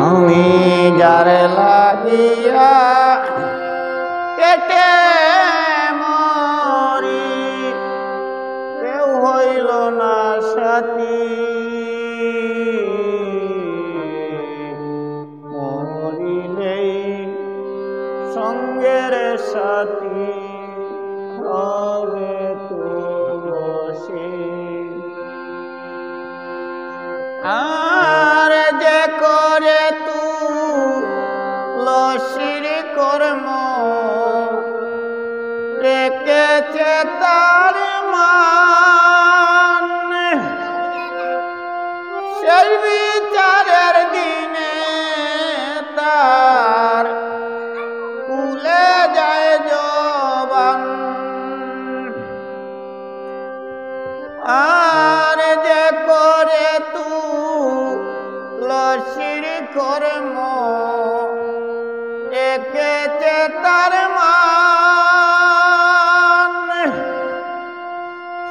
আমি যার লাগিয়া কেটে মরি কেউ হইল না সাথী মরিলেই সঙ্গের সাথী হবে তুলসী আর যে করে তুলসীর কর্ম রেখেছে তার মান সেই বিচারের দিনে তার খুলে যায় জবান আর যে করে তুলসীর কর্ম রেখেছে তার মান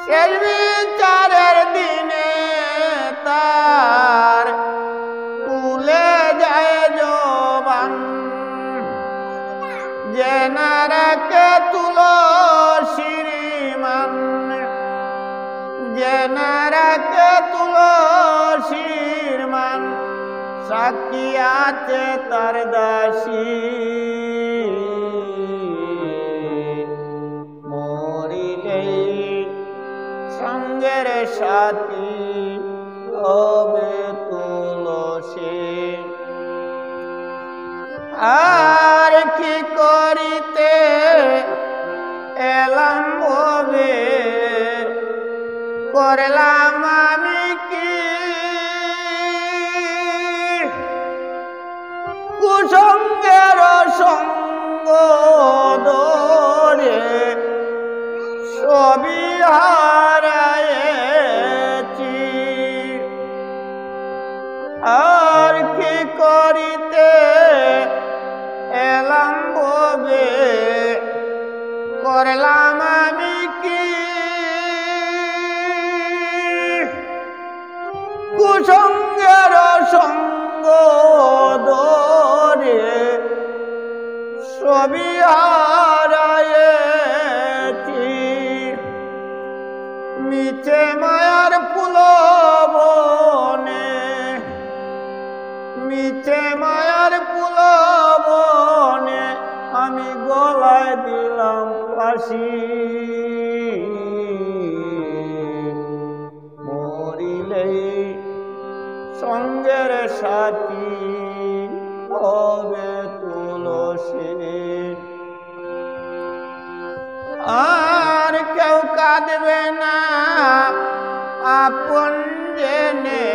সেই বিচারের দিনে তার খুলে যায় জবান যে না রাখে তুলসীর মান যে না রাখে তুলসীর মান সাক্ষী আছে তার দাসী মরিলেই সঙ্গের সাথী হবে তুলসী আর কি করিতে এলাম হবে করলাম আমি কি কুসঙ্গের সঙ্গ ধরে সবই হারায়েছি আর কি করিতে এলাম ভবে করলাম আমি কি কুসঙ্গের সঙ্গ ধরে সবই হারায়েছি মিছে মায়ার পুলবনে মিছে মায়ার পুলবনে আমি গলায় দিলাম ফাঁসি মরিলেই সঙ্গের সাথী হবে তুলসী আর কেউ কাঁদবে না আপন জেনে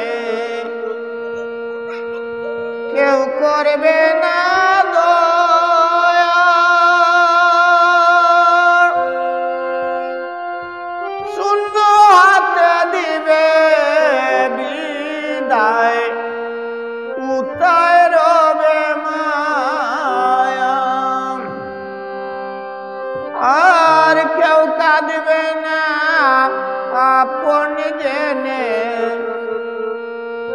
কেউ করবে না দয়া শূন্য হাতে দিবে বিদায় কোথায় রবে মায়া আর কেউ কাঁদবে না আপন জেনে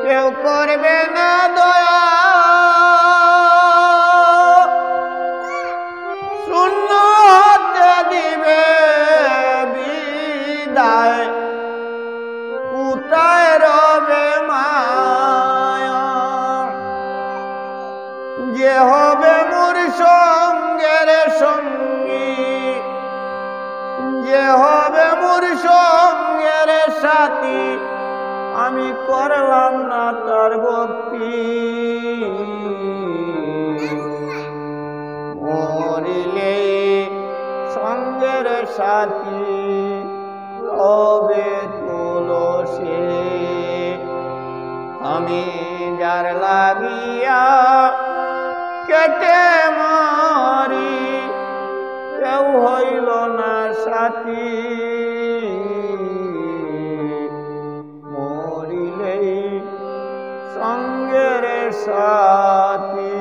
কেউ করবে না দয়া শূন্য হাতে দিবে বিদায় কোথায় রবে মায়া যে হবে মোর সঙ্গের সঙ্গী যে হবে মোর সঙ্গের সাথী আমি করলাম না তার ভক্তি মরিলে সঙ্গের সাথী হবে তুলসী আমি যার লাগিয়া কেটে মরি কেউ হইল না সাথী মরিলেই সঙ্গের সাথী